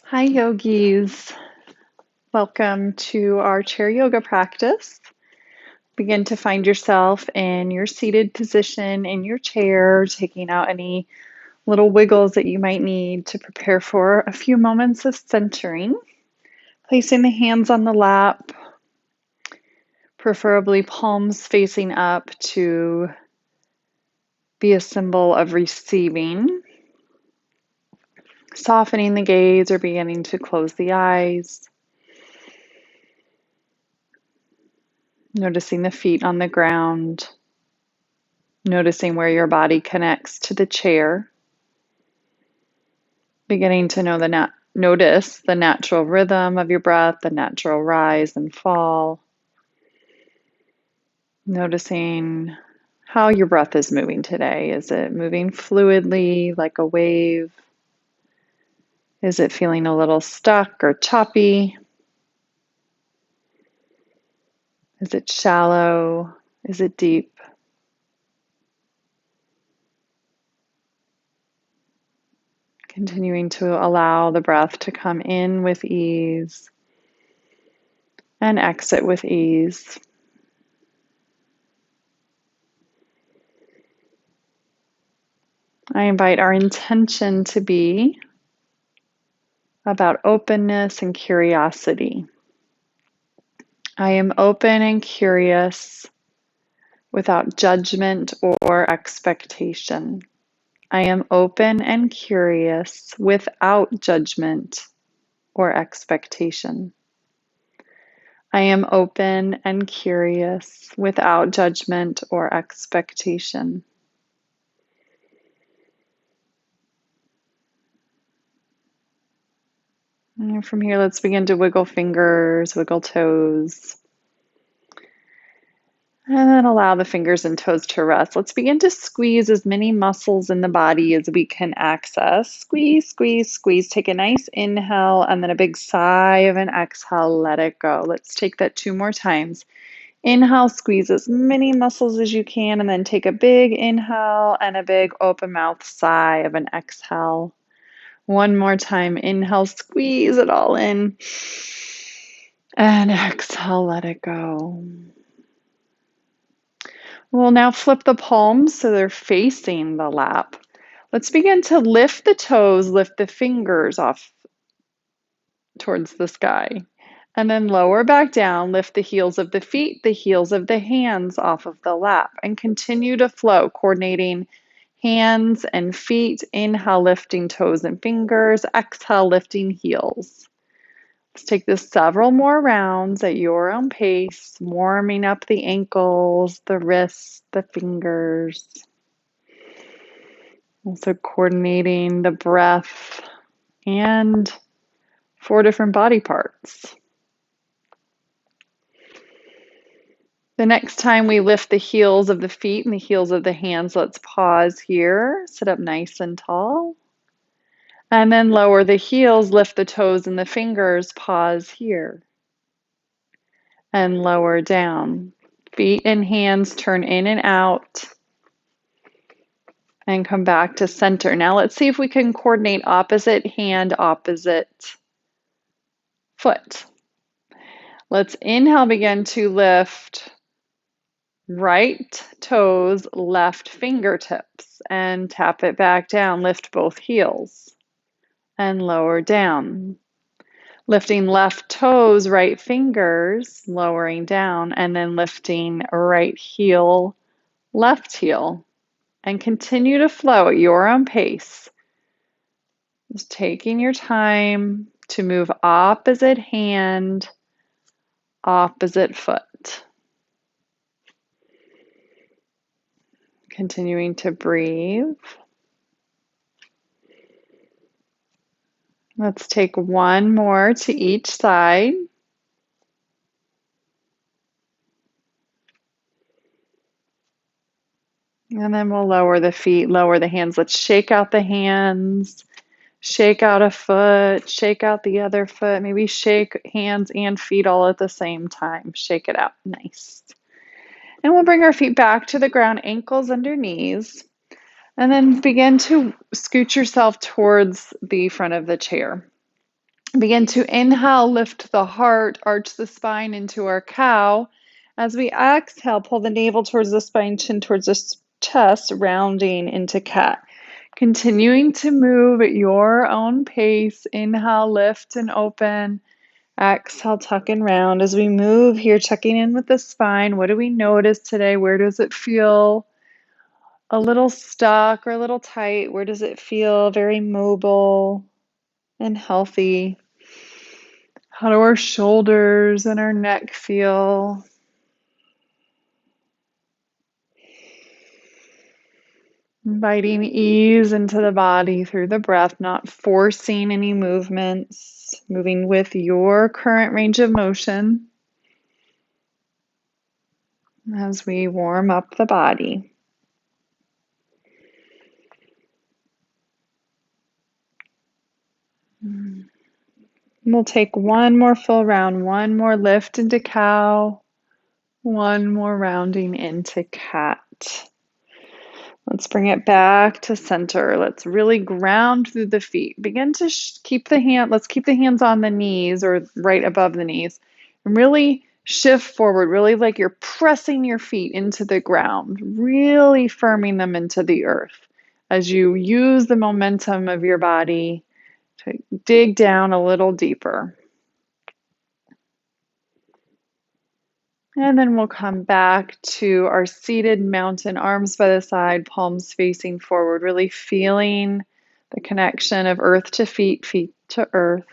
Hi, yogis. Welcome to our chair yoga practice. Begin to find yourself in your seated position in your chair, taking out any little wiggles that you might need to prepare for a few moments of centering. Placing the hands on the lap, preferably palms facing up to be a symbol of receiving. Softening the gaze or beginning to close the eyes. Noticing the feet on the ground. Noticing where your body connects to the chair. Beginning to notice the natural rhythm of your breath, the natural rise and fall. Noticing how your breath is moving today. Is it moving fluidly like a wave? Is it feeling a little stuck or choppy? Is it shallow? Is it deep? Continuing to allow the breath to come in with ease and exit with ease. I invite our intention to be about openness and curiosity. I am open and curious without judgment or expectation. I am open and curious without judgment or expectation. I am open and curious without judgment or expectation. And from here, let's begin to wiggle fingers, wiggle toes. And then allow the fingers and toes to rest. Let's begin to squeeze as many muscles in the body as we can access. Squeeze, squeeze, squeeze. Take a nice inhale and then a big sigh of an exhale. Let it go. Let's take that 2 more times. Inhale, squeeze as many muscles as you can, and then take a big inhale and a big open mouth sigh of an exhale. 1 more time. Inhale, squeeze it all in. And exhale, let it go. We'll now flip the palms so they're facing the lap. Let's begin to lift the toes, lift the fingers off towards the sky. And then lower back down, lift the heels of the feet, the heels of the hands off of the lap, and continue to flow, coordinating hands and feet. Inhale, lifting toes and fingers. Exhale, lifting heels. Let's take this several more rounds at your own pace, warming up the ankles, the wrists, the fingers. Also coordinating the breath and 4 different body parts. The next time we lift the heels of the feet and the heels of the hands, let's pause here, sit up nice and tall. And then lower the heels, lift the toes and the fingers, pause here. And lower down. Feet and hands turn in and out. And come back to center. Now let's see if we can coordinate opposite hand, opposite foot. Let's inhale, begin to lift right toes, left fingertips, and tap it back down. Lift both heels and lower down. Lifting left toes, right fingers, lowering down, and then lifting right heel, left heel, and continue to flow at your own pace. Just taking your time to move opposite hand, opposite foot. Continuing to breathe. Let's take 1 more to each side. And then we'll lower the feet, lower the hands. Let's shake out the hands, shake out a foot, shake out the other foot. Maybe shake hands and feet all at the same time. Shake it out. Nice. And we'll bring our feet back to the ground, ankles under knees. And then begin to scoot yourself towards the front of the chair. Begin to inhale, lift the heart, arch the spine into our cow. As we exhale, pull the navel towards the spine, chin towards the chest, rounding into cat. Continuing to move at your own pace. Inhale, lift and open. Exhale, tuck and round. As we move here, checking in with the spine. What do we notice today? Where does it feel a little stuck or a little tight? Where does it feel very mobile and healthy? How do our shoulders and our neck feel? Inviting ease into the body through the breath, not forcing any movements, moving with your current range of motion as we warm up the body. We'll take one more full round, one more lift into cow, one more rounding into cat. Let's bring it back to center. Let's really ground through the feet. Begin to keep the let's keep the hands on the knees or right above the knees. And really shift forward, really like you're pressing your feet into the ground, really firming them into the earth as you use the momentum of your body to dig down a little deeper. And then we'll come back to our seated mountain, arms by the side, palms facing forward, really feeling the connection of earth to feet, feet to earth.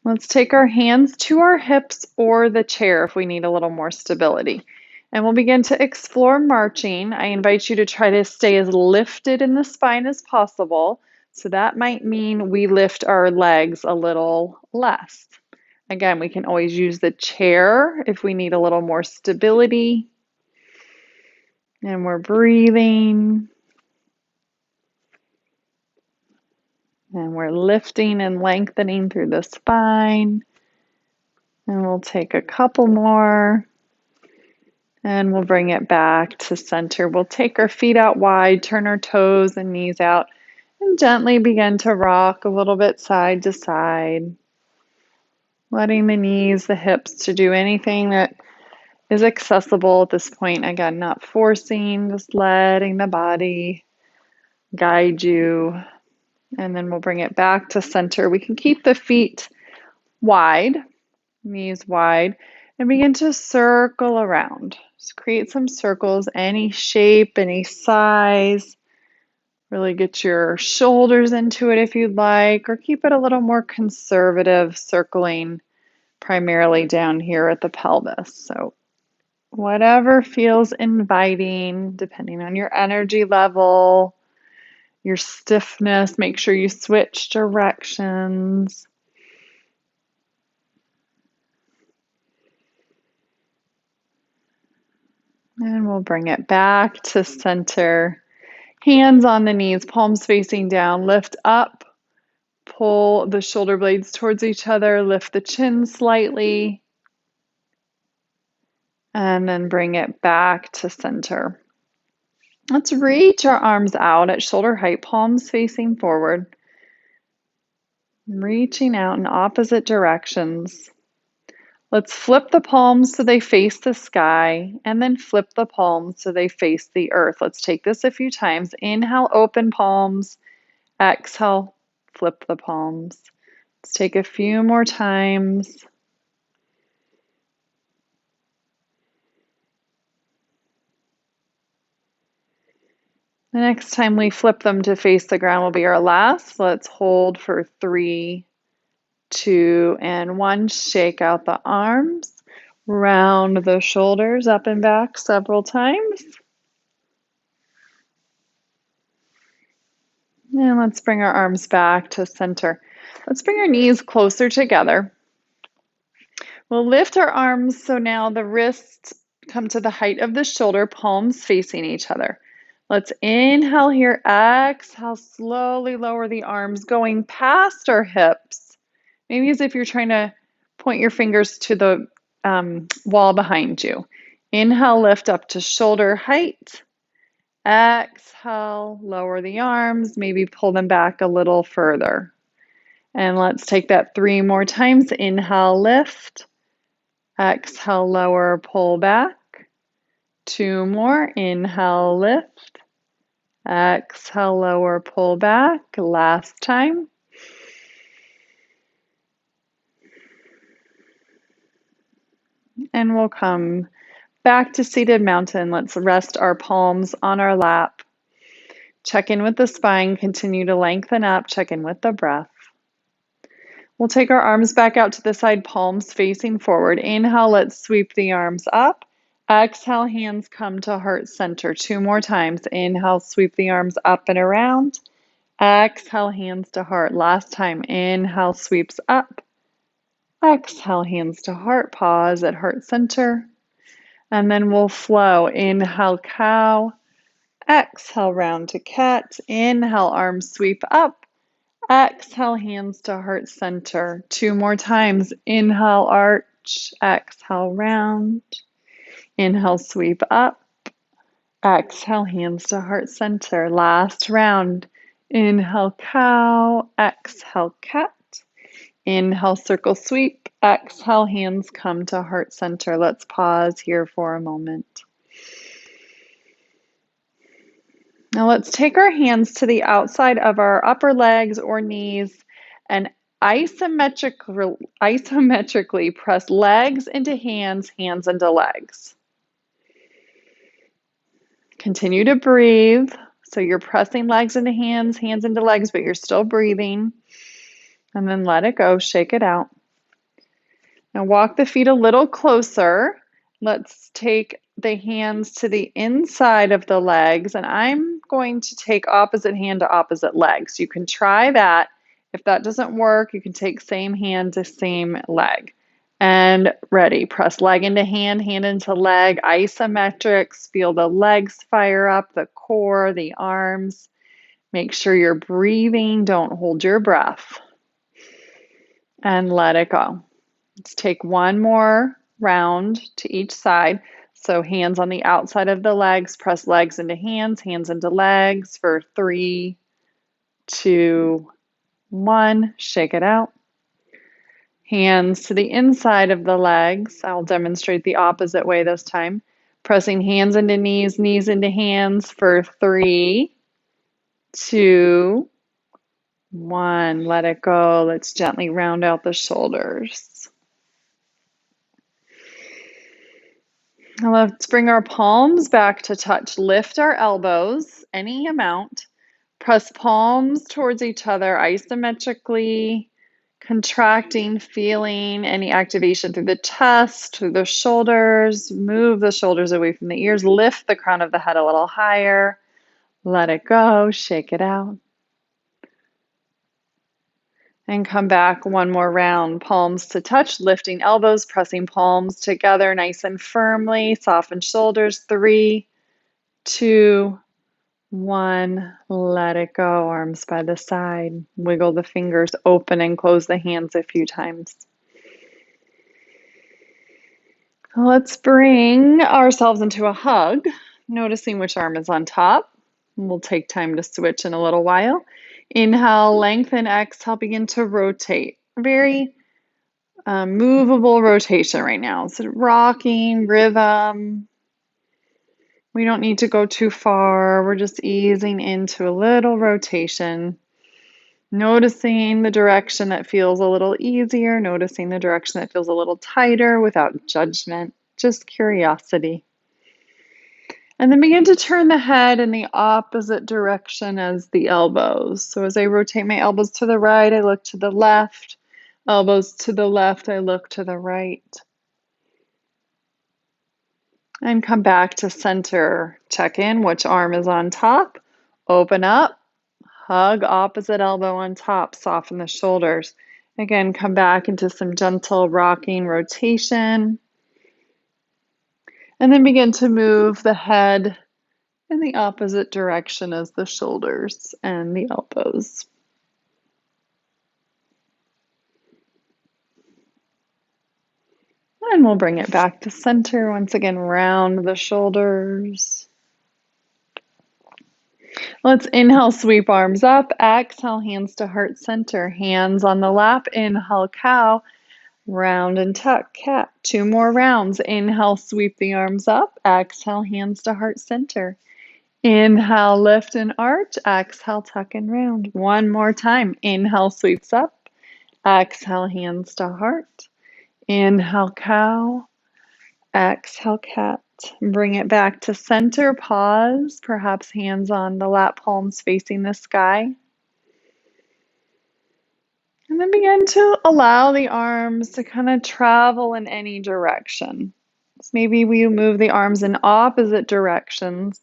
Let's take our hands to our hips or the chair if we need a little more stability. And we'll begin to explore marching. I invite you to try to stay as lifted in the spine as possible. So that might mean we lift our legs a little less. Again, we can always use the chair if we need a little more stability. And we're breathing. And we're lifting and lengthening through the spine. And we'll take a couple more. And we'll bring it back to center. We'll take our feet out wide, turn our toes and knees out, and gently begin to rock a little bit side to side. Letting the knees, the hips to do anything that is accessible at this point. Again, not forcing, just letting the body guide you. And then we'll bring it back to center. We can keep the feet wide, knees wide, and begin to circle around. Just create some circles, any shape, any size. Really get your shoulders into it if you'd like, or keep it a little more conservative, circling primarily down here at the pelvis. So whatever feels inviting, depending on your energy level, your stiffness, make sure you switch directions. And we'll bring it back to center. Hands on the knees, palms facing down, lift up, pull the shoulder blades towards each other, lift the chin slightly, and then bring it back to center. Let's reach our arms out at shoulder height, palms facing forward, reaching out in opposite directions. Let's flip the palms so they face the sky, and then flip the palms so they face the earth. Let's take this a few times. Inhale, open palms. Exhale, flip the palms. Let's take a few more times. The next time we flip them to face the ground will be our last. Let's hold for 3, 2, and 1. Shake out the arms. Round the shoulders up and back several times. And let's bring our arms back to center. Let's bring our knees closer together. We'll lift our arms so now the wrists come to the height of the shoulder, palms facing each other. Let's inhale here, exhale, slowly lower the arms, going past our hips. Maybe as if you're trying to point your fingers to the wall behind you. Inhale, lift up to shoulder height. Exhale, lower the arms, maybe pull them back a little further. And let's take that 3 more times. Inhale, lift. Exhale, lower, pull back. 2 more. Inhale, lift. Exhale, lower, pull back. Last time. And we'll come back to seated mountain. Let's rest our palms on our lap. Check in with the spine. Continue to lengthen up. Check in with the breath. We'll take our arms back out to the side, palms facing forward. Inhale, let's sweep the arms up. Exhale, hands come to heart center. 2 more times. Inhale, sweep the arms up and around. Exhale, hands to heart. Last time. Inhale, sweeps up. Exhale, hands to heart. Pause at heart center. And then we'll flow. Inhale, cow. Exhale, round to cat. Inhale, arms sweep up. Exhale, hands to heart center. 2 more times. Inhale, arch. Exhale, round. Inhale, sweep up. Exhale, hands to heart center. Last round. Inhale, cow. Exhale, cat. Inhale, circle sweep. Exhale, hands come to heart center. Let's pause here for a moment. Now let's take our hands to the outside of our upper legs or knees and isometrically press legs into hands, hands into legs. Continue to breathe. So you're pressing legs into hands, hands into legs, but you're still breathing. And then let it go, shake it out. Now walk the feet a little closer. Let's take the hands to the inside of the legs, and I'm going to take opposite hand to opposite legs. You can try that. If that doesn't work, you can take same hand to same leg. And ready. Press leg into hand, hand into leg, isometrics. Feel the legs fire up, the core, the arms. Make sure you're breathing. Don't hold your breath. And let it go. Let's take one more round to each side. So hands on the outside of the legs, press legs into hands, hands into legs for 3, 2, 1. Shake it out. Hands to the inside of the legs. I'll demonstrate the opposite way this time. Pressing hands into knees, knees into hands for 3, 2, 1. Let it go. Let's gently round out the shoulders. Now let's bring our palms back to touch. Lift our elbows, any amount. Press palms towards each other isometrically, contracting, feeling any activation through the chest, through the shoulders. Move the shoulders away from the ears. Lift the crown of the head a little higher. Let it go. Shake it out. And come back one more round. Palms to touch, lifting elbows, pressing palms together nice and firmly. Soften shoulders. 3, 2, 1. Let it go. Arms by the side. Wiggle the fingers open and close the hands a few times. Let's bring ourselves into a hug, noticing which arm is on top. We'll take time to switch in a little while. Inhale, lengthen, exhale, begin to rotate. Very movable rotation right now. So rocking, rhythm. We don't need to go too far. We're just easing into a little rotation. Noticing the direction that feels a little easier, noticing the direction that feels a little tighter without judgment, just curiosity. And then begin to turn the head in the opposite direction as the elbows. So as I rotate my elbows to the right, I look to the left. Elbows to the left, I look to the right. And come back to center. Check in which arm is on top. Open up. Hug opposite elbow on top. Soften the shoulders. Again, come back into some gentle rocking rotation. And then begin to move the head in the opposite direction as the shoulders and the elbows. And we'll bring it back to center. Once again, round the shoulders. Let's inhale, sweep arms up. Exhale, hands to heart center. Hands on the lap. Inhale, cow. Round and tuck, cat. 2 more rounds. Inhale, sweep the arms up. Exhale, hands to heart center. Inhale, lift and arch. Exhale, tuck and round. 1 more time. Inhale, sweeps up. Exhale, hands to heart. Inhale, cow. Exhale, cat. Bring it back to center. Pause. Perhaps hands on the lap, palms facing the sky. And then begin to allow the arms to kind of travel in any direction. So maybe we move the arms in opposite directions.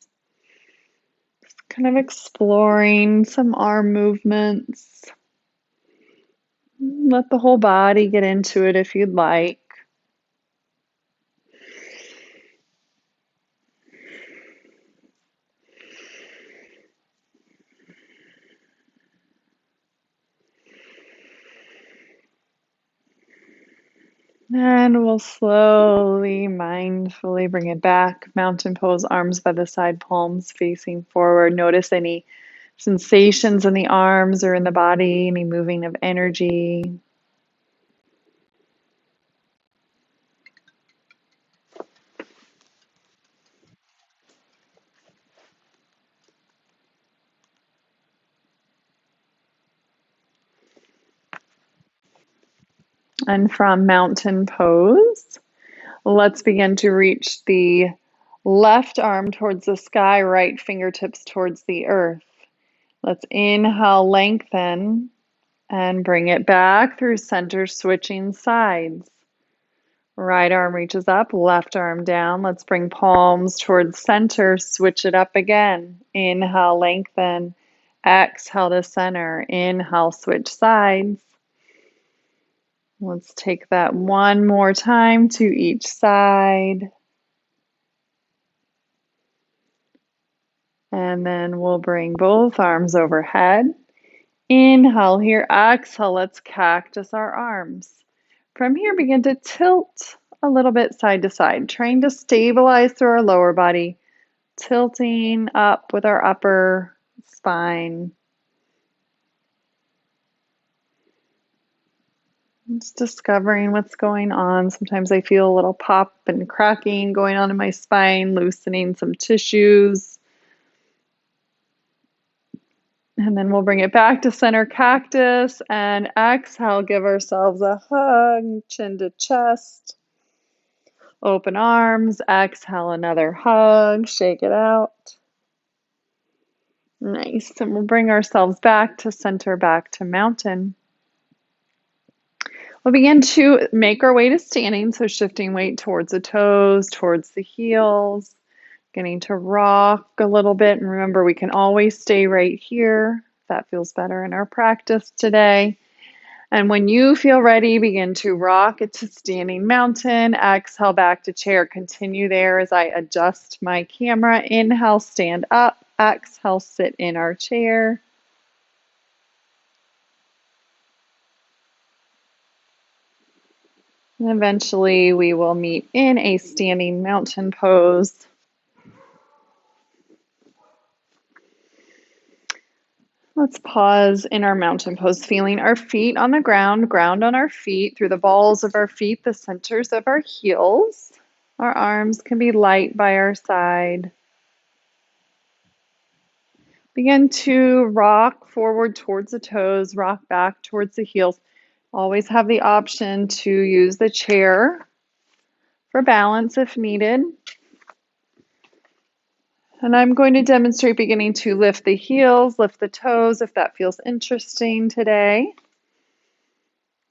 Just kind of exploring some arm movements. Let the whole body get into it if you'd like. And we'll slowly, mindfully bring it back. Mountain pose, arms by the side, palms facing forward. Notice any sensations in the arms or in the body, any moving of energy. And from mountain pose, let's begin to reach the left arm towards the sky, right fingertips towards the earth. Let's inhale, lengthen, and bring it back through center, switching sides. Right arm reaches up, left arm down. Let's bring palms towards center, switch it up again. Inhale, lengthen. Exhale to center. Inhale, switch sides. Let's take that one more time to each side. And then we'll bring both arms overhead. Inhale here, exhale, let's cactus our arms. From here, begin to tilt a little bit side to side, trying to stabilize through our lower body, tilting up with our upper spine. Just discovering what's going on. Sometimes I feel a little pop and cracking going on in my spine, loosening some tissues. And then we'll bring it back to center cactus and exhale, give ourselves a hug, chin to chest. Open arms, exhale, another hug, shake it out. Nice. And we'll bring ourselves back to center, back to mountain. We'll begin to make our way to standing, so shifting weight towards the toes, towards the heels, getting to rock a little bit. And remember, we can always stay right here. That feels better in our practice today. And when you feel ready, begin to rock it to standing mountain. Exhale back to chair. Continue there as I adjust my camera. Inhale, stand up. Exhale, sit in our chair. And eventually we will meet in a standing mountain pose. Let's pause in our mountain pose, feeling our feet on the ground, ground on our feet, through the balls of our feet, the centers of our heels. Our arms can be light by our side. Begin to rock forward towards the toes, rock back towards the heels. Always have the option to use the chair for balance if needed. And I'm going to demonstrate beginning to lift the heels, lift the toes if that feels interesting today.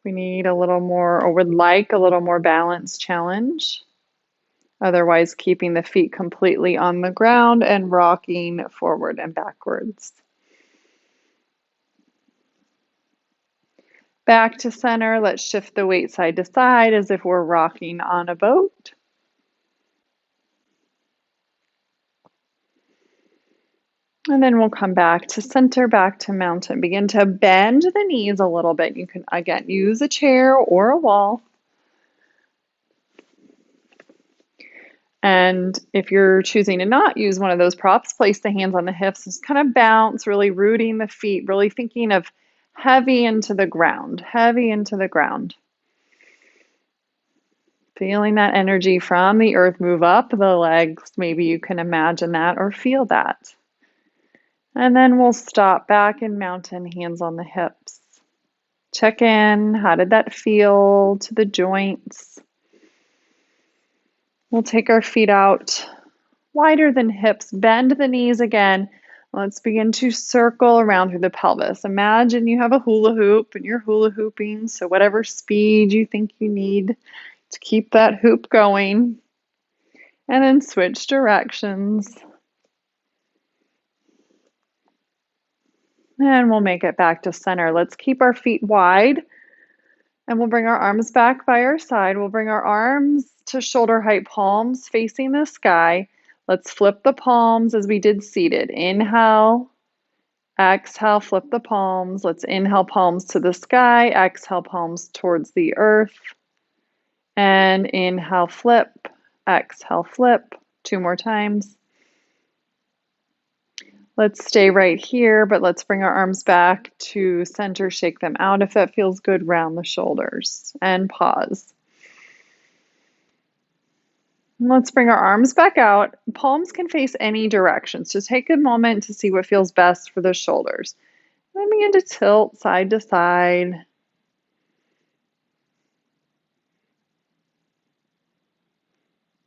We need a little more, or would like a little more balance challenge. Otherwise, keeping the feet completely on the ground and rocking forward and backwards. Back to center, let's shift the weight side to side as if we're rocking on a boat. And then we'll come back to center, back to mountain. Begin to bend the knees a little bit. You can, again, use a chair or a wall. And if you're choosing to not use one of those props, place the hands on the hips, just kind of bounce, really rooting the feet, really thinking of heavy into the ground, heavy into the ground. Feeling that energy from the earth move up the legs. Maybe you can imagine that or feel that. And then we'll stop back in mountain, hands on the hips. Check in. How did that feel to the joints? We'll take our feet out wider than hips. Bend the knees again. Let's begin to circle around through the pelvis. Imagine you have a hula hoop and you're hula hooping, so whatever speed you think you need to keep that hoop going. And then switch directions. And we'll make it back to center. Let's keep our feet wide. And we'll bring our arms back by our side. We'll bring our arms to shoulder height, palms facing the sky. Let's flip the palms as we did seated. Inhale, exhale, flip the palms. Let's inhale, palms to the sky. Exhale, palms towards the earth. And inhale, flip. Exhale, flip. 2 more times. Let's stay right here, but let's bring our arms back to center, shake them out if that feels good, round the shoulders, and pause. Let's bring our arms back out. Palms can face any direction, so take a moment to see what feels best for the shoulders. Then begin to tilt side to side.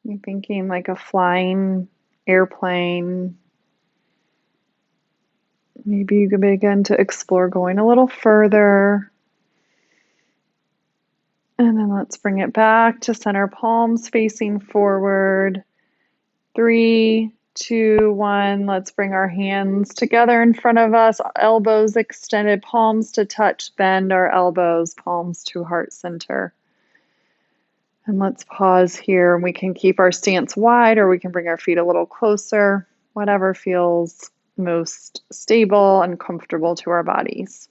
You're thinking like a flying airplane. Maybe you can begin to explore going a little further. And then let's bring it back to center, palms facing forward. 3, 2, 1. Let's bring our hands together in front of us, elbows extended, palms to touch, bend our elbows, palms to heart center. And let's pause here. We can keep our stance wide or we can bring our feet a little closer, whatever feels most stable and comfortable to our bodies.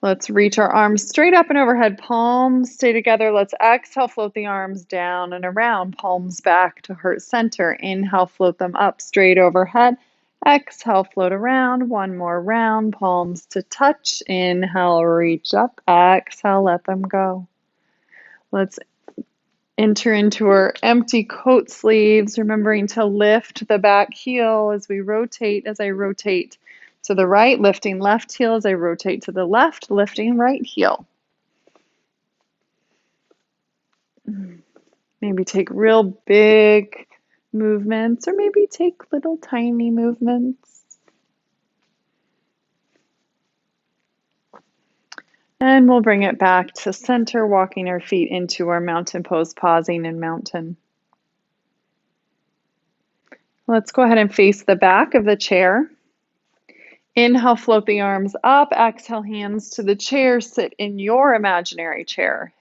Let's reach our arms straight up and overhead, palms stay together. Let's exhale, float the arms down and around, palms back to heart center. Inhale, float them up straight overhead. Exhale, float around. 1 more round, palms to touch. Inhale, reach up. Exhale, let them go. Let's enter into our empty coat sleeves, remembering to lift the back heel as we rotate, as I rotate to the right, lifting left heel as I rotate to the left, lifting right heel. Maybe take real big movements or maybe take little tiny movements. And we'll bring it back to center, walking our feet into our mountain pose, pausing in mountain. Let's go ahead and face the back of the chair. Inhale, float the arms up. Exhale, hands to the chair. Sit in your imaginary chair.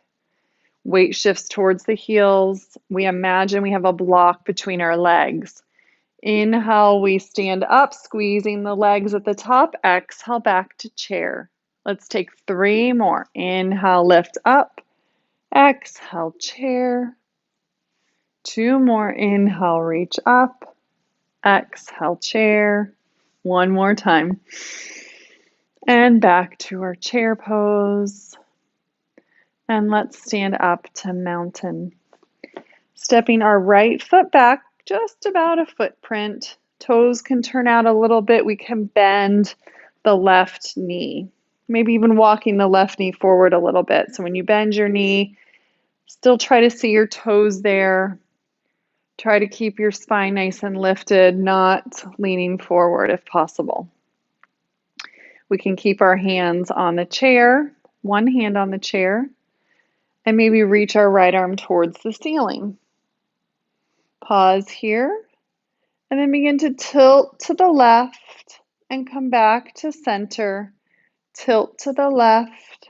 Weight shifts towards the heels. We imagine we have a block between our legs. Inhale, we stand up, squeezing the legs at the top. Exhale, back to chair. Let's take 3 more. Inhale, lift up. Exhale, chair. 2 more. Inhale, reach up. Exhale, chair. 1 more time. And back to our chair pose. And let's stand up to mountain. Stepping our right foot back just about a footprint. Toes can turn out a little bit. We can bend the left knee. Maybe even walking the left knee forward a little bit. So when you bend your knee, still try to see your toes there. Try to keep your spine nice and lifted, not leaning forward if possible. We can keep our hands on the chair, one hand on the chair, and maybe reach our right arm towards the ceiling. Pause here, and then begin to tilt to the left and come back to center. Tilt to the left,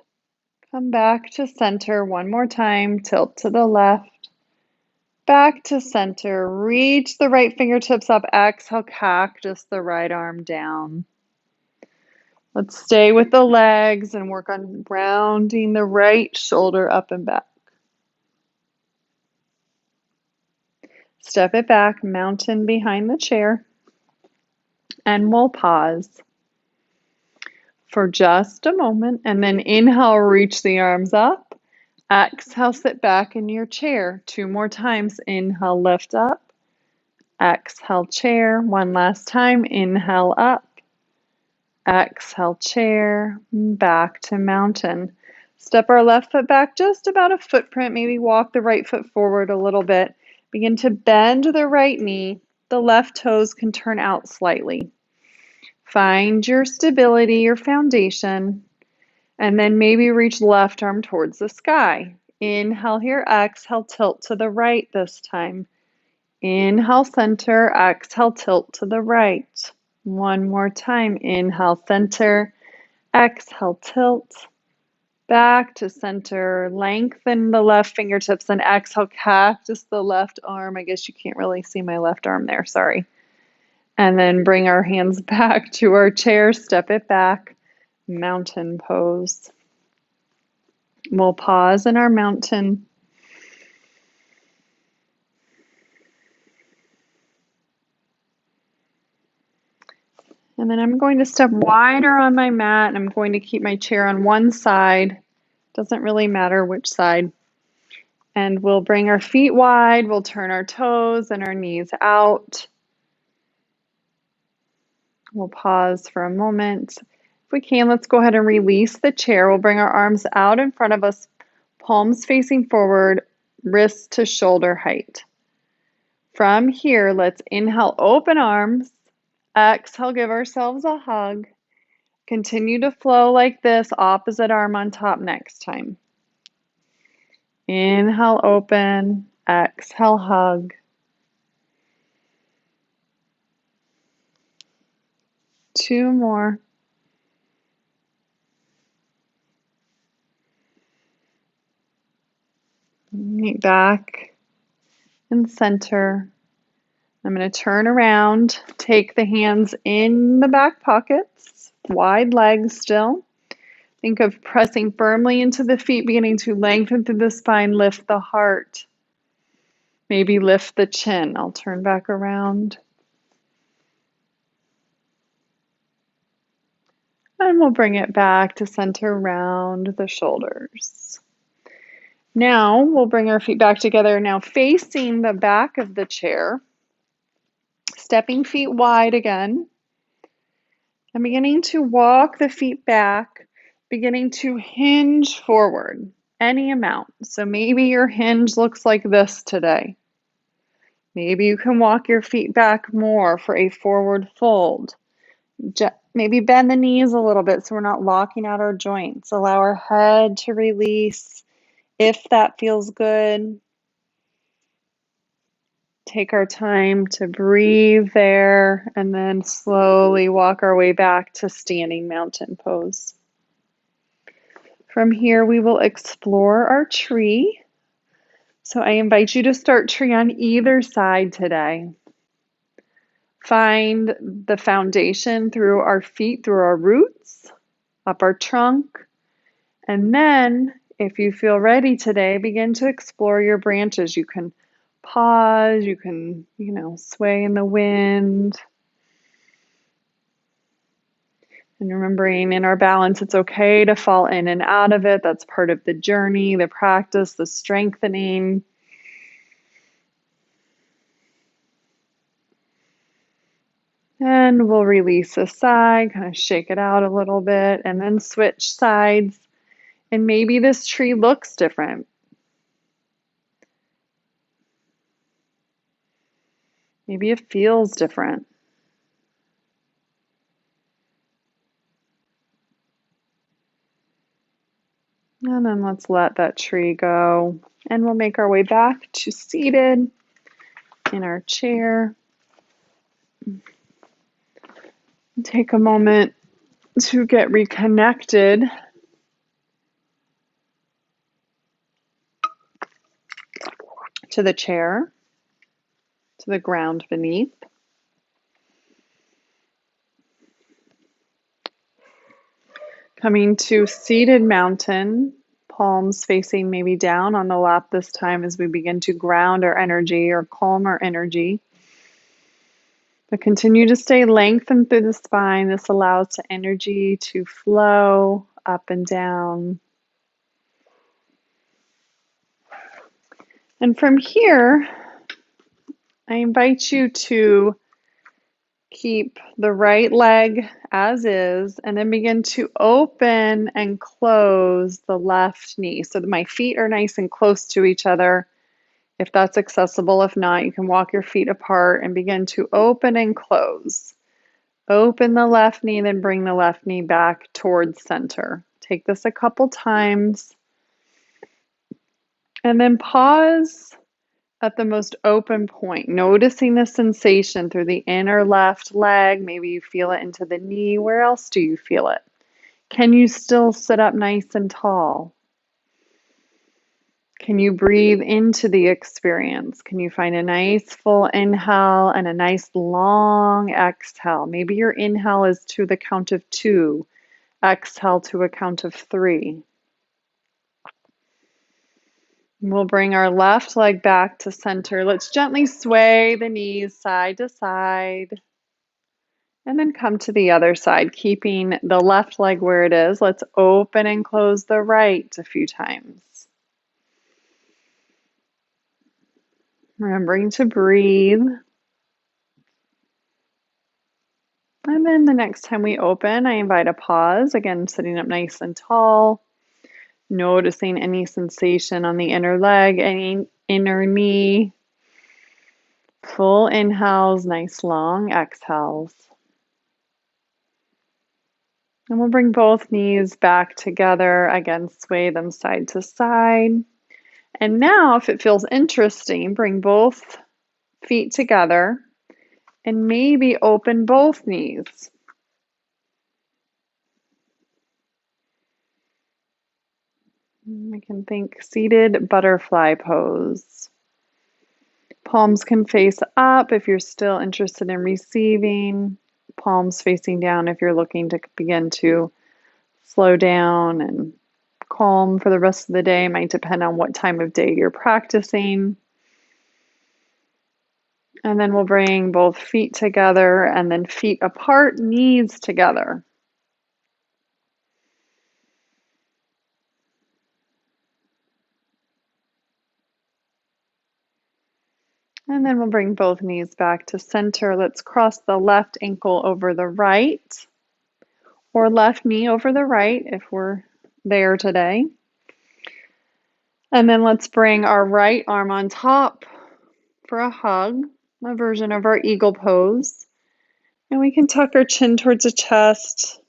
come back to center. 1 more time, tilt to the left, back to center. Reach the right fingertips up, exhale, cactus the right arm down. Let's stay with the legs and work on rounding the right shoulder up and back. Step it back, mountain behind the chair, and we'll pause for just a moment, and then inhale, reach the arms up. Exhale, sit back in your chair. 2 more times. Inhale, lift up. Exhale, chair. One last time. Inhale, up. Exhale, chair. Back to mountain. Step our left foot back just about a footprint. Maybe walk the right foot forward a little bit. Begin to bend the right knee. The left toes can turn out slightly. Find your stability, your foundation. And then maybe reach left arm towards the sky. Inhale here, exhale, tilt to the right this time. Inhale, center, exhale, tilt to the right. One more time. Inhale, center, exhale, tilt. Back to center. Lengthen the left fingertips and exhale, cactus the left arm. I guess you can't really see my left arm there, sorry. And then bring our hands back to our chair, step it back, mountain pose. We'll pause in our mountain. And then I'm going to step wider on my mat, and I'm going to keep my chair on one side. Doesn't really matter which side. And we'll bring our feet wide. We'll turn our toes and our knees out. We'll pause for a moment. If we can, let's go ahead and release the chair. We'll bring our arms out in front of us, palms facing forward, wrists to shoulder height. From here, let's inhale, open arms. Exhale, give ourselves a hug. Continue to flow like this, opposite arm on top next time. Inhale, open. Exhale, hug. Two more. Meet back and center. I'm going to turn around, take the hands in the back pockets, wide legs still. Think of pressing firmly into the feet, beginning to lengthen through the spine, lift the heart. Maybe lift the chin. I'll turn back around. And we'll bring it back to center around the shoulders. Now we'll bring our feet back together, now facing the back of the chair. Stepping feet wide again. And beginning to walk the feet back, beginning to hinge forward any amount. So maybe your hinge looks like this today. Maybe you can walk your feet back more for a forward fold. Maybe bend the knees a little bit so we're not locking out our joints. Allow our head to release if that feels good. Take our time to breathe there and then slowly walk our way back to standing mountain pose. From here, we will explore our tree. So I invite you to start tree on either side today. Find the foundation through our feet, through our roots, up our trunk. And then, if you feel ready today, begin to explore your branches. You can pause, you can, sway in the wind. And remembering in our balance, it's okay to fall in and out of it. That's part of the journey, the practice, the strengthening. And we'll release a side, kind of shake it out a little bit, and then switch sides. And maybe this tree looks different. Maybe it feels different. And then let's let that tree go. And we'll make our way back to seated in our chair. Take a moment to get reconnected to the chair, to the ground beneath. Coming to seated mountain, palms facing maybe down on the lap this time as we begin to ground our energy or calm our energy. But continue to stay lengthened through the spine. This allows the energy to flow up and down. And from here, I invite you to keep the right leg as is, and then begin to open and close the left knee. So that my feet are nice and close to each other, if that's accessible. If not, you can walk your feet apart and begin to open and close. Open the left knee, then bring the left knee back towards center. Take this a couple times. And then pause at the most open point, noticing the sensation through the inner left leg. Maybe you feel it into the knee. Where else do you feel it? Can you still sit up nice and tall? Can you breathe into the experience? Can you find a nice full inhale and a nice long exhale? Maybe your inhale is to the count of 2, exhale to a count of 3. We'll bring our left leg back to center. Let's gently sway the knees side to side. And then come to the other side, keeping the left leg where it is. Let's open and close the right a few times. Remembering to breathe. And then the next time we open, I invite a pause. Again, sitting up nice and tall. Noticing any sensation on the inner leg, any inner knee. Full inhales, nice long exhales. And we'll bring both knees back together. Again, sway them side to side. And now, if it feels interesting, bring both feet together and maybe open both knees. We can think seated butterfly pose. Palms can face up if you're still interested in receiving. Palms facing down if you're looking to begin to slow down and calm for the rest of the day. It might depend on what time of day you're practicing. And then we'll bring both feet together and then feet apart, knees together. And then we'll bring both knees back to center. Let's cross the left ankle over the right, or left knee over the right if we're there today. And then let's bring our right arm on top for a hug, a version of our eagle pose. And we can tuck our chin towards the chest.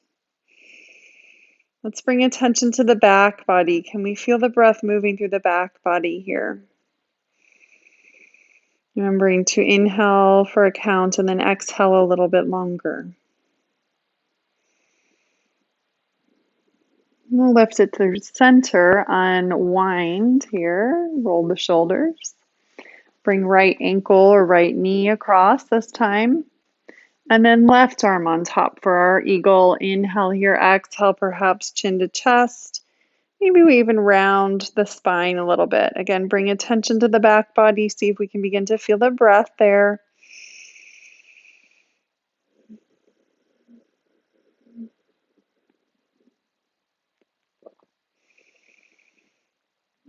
Let's bring attention to the back body. Can we feel the breath moving through the back body here? Remembering to inhale for a count and then exhale a little bit longer. We'll lift it to center, unwind here, roll the shoulders. Bring right ankle or right knee across this time. And then left arm on top for our eagle. Inhale here, exhale, perhaps chin to chest. Maybe we even round the spine a little bit. Again, bring attention to the back body. See if we can begin to feel the breath there.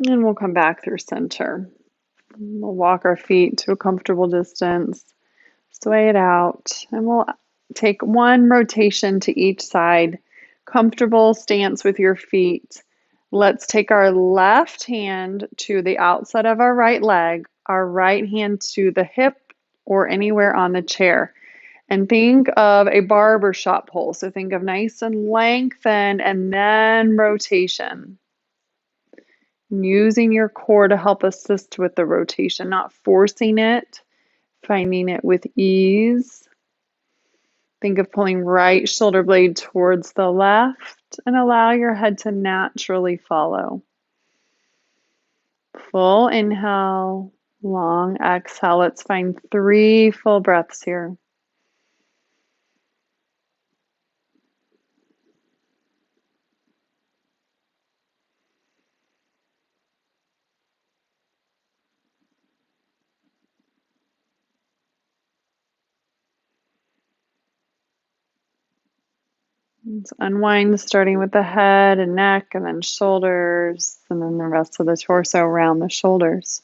And we'll come back through center. We'll walk our feet to a comfortable distance, sway it out, and we'll take one rotation to each side. Comfortable stance with your feet. Let's take our left hand to the outside of our right leg, our right hand to the hip or anywhere on the chair. And think of a barbershop pole. So think of nice and lengthened and then rotation. Using your core to help assist with the rotation, not forcing it, finding it with ease. Think of pulling right shoulder blade towards the left and allow your head to naturally follow. Full inhale, long exhale. Let's find 3 full breaths here. Let's unwind, starting with the head and neck, and then shoulders, and then the rest of the torso around the shoulders.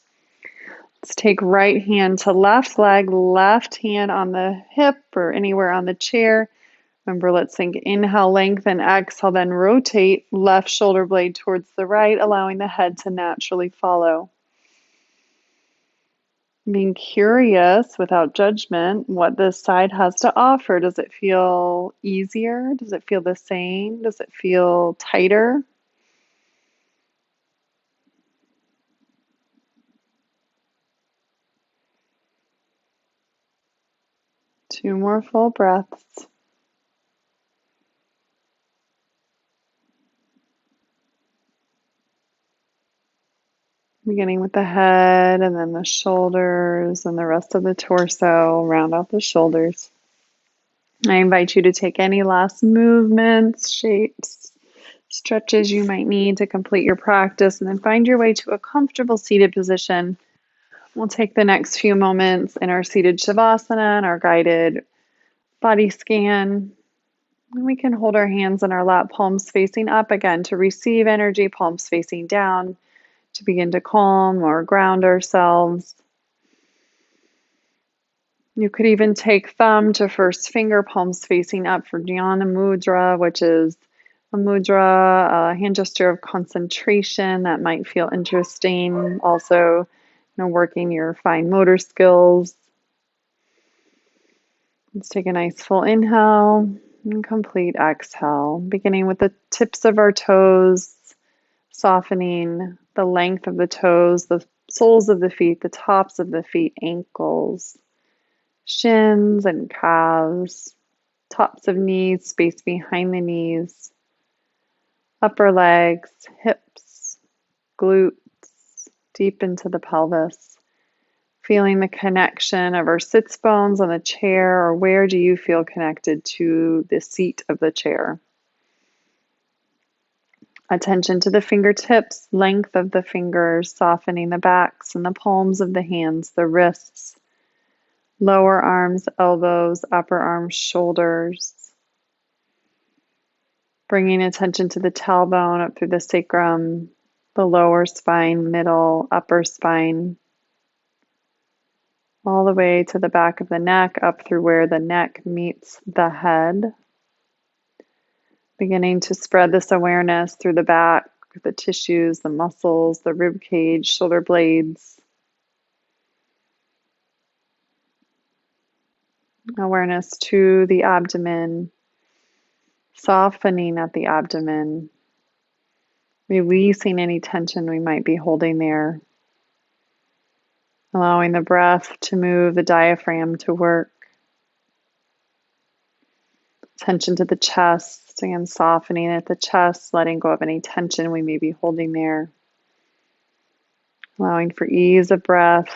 Let's take right hand to left leg, left hand on the hip or anywhere on the chair. Remember, let's think inhale, lengthen, exhale, then rotate left shoulder blade towards the right, allowing the head to naturally follow. Being curious without judgment what this side has to offer. Does it feel easier? Does it feel the same? Does it feel tighter? Two more full breaths. Beginning with the head and then the shoulders and the rest of the torso. Round out the shoulders. I invite you to take any last movements, shapes, stretches you might need to complete your practice, and then find your way to a comfortable seated position. We'll take the next few moments in our seated Shavasana and our guided body scan. We can hold our hands in our lap, palms facing up again to receive energy, palms facing down to begin to calm or ground ourselves. You could even take thumb to first finger, palms facing up for Dhyana Mudra, which is a mudra, a hand gesture of concentration that might feel interesting. Also, working your fine motor skills. Let's take a nice full inhale and complete exhale, beginning with the tips of our toes, softening the length of the toes, the soles of the feet, the tops of the feet, ankles, shins and calves, tops of knees, space behind the knees, upper legs, hips, glutes, deep into the pelvis. Feeling the connection of our sits bones on the chair, or where do you feel connected to the seat of the chair? Attention to the fingertips, length of the fingers, softening the backs and the palms of the hands, the wrists, lower arms, elbows, upper arms, shoulders. Bringing attention to the tailbone up through the sacrum, the lower spine, middle, upper spine, all the way to the back of the neck, up through where the neck meets the head. Beginning to spread this awareness through the back, the tissues, the muscles, the rib cage, shoulder blades. Awareness to the abdomen, softening at the abdomen, releasing any tension we might be holding there. Allowing the breath to move, the diaphragm to work. Tension to the chest, again, softening at the chest, letting go of any tension we may be holding there. Allowing for ease of breath,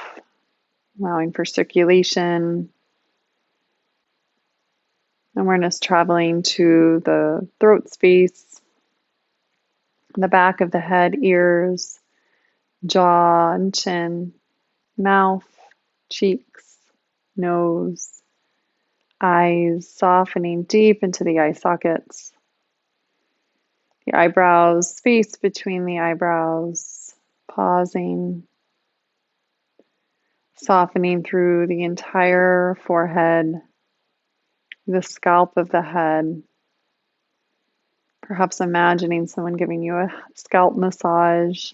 allowing for circulation. Awareness traveling to the throat space, the back of the head, ears, jaw and chin, mouth, cheeks, nose, eyes, softening deep into the eye sockets, the eyebrows, space between the eyebrows, pausing, softening through the entire forehead, the scalp of the head. Perhaps imagining someone giving you a scalp massage.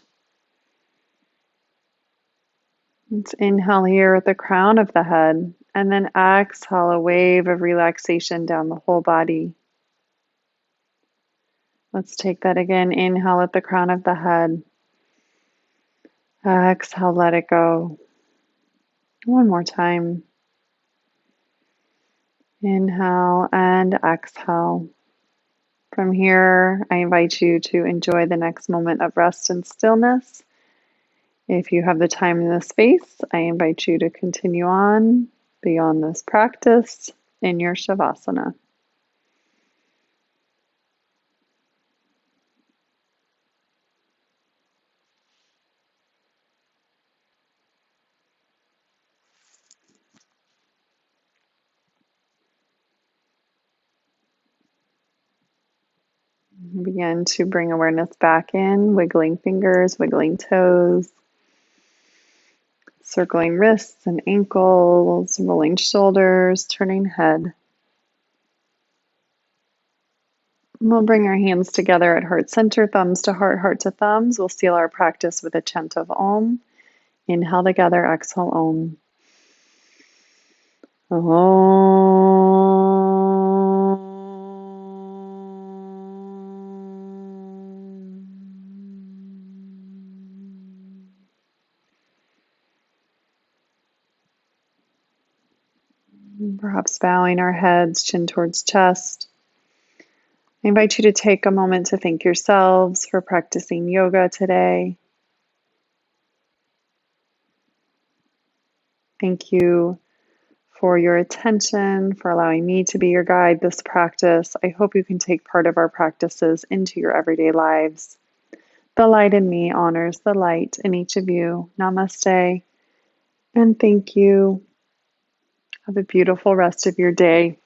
Let's inhale here at the crown of the head, and then exhale a wave of relaxation down the whole body. Let's take that again. Inhale at the crown of the head. Exhale, let it go. One more time. Inhale and exhale. From here, I invite you to enjoy the next moment of rest and stillness. If you have the time and the space, I invite you to continue on beyond this practice in your Shavasana. Begin to bring awareness back in, wiggling fingers, wiggling toes, circling wrists and ankles, rolling shoulders, turning head. We'll bring our hands together at heart center, thumbs to heart, heart to thumbs. We'll seal our practice with a chant of Om. Inhale together, exhale Om. Perhaps bowing our heads, chin towards chest. I invite you to take a moment to thank yourselves for practicing yoga today. Thank you for your attention, for allowing me to be your guide this practice. I hope you can take part of our practices into your everyday lives. The light in me honors the light in each of you. Namaste, and thank you. Have a beautiful rest of your day.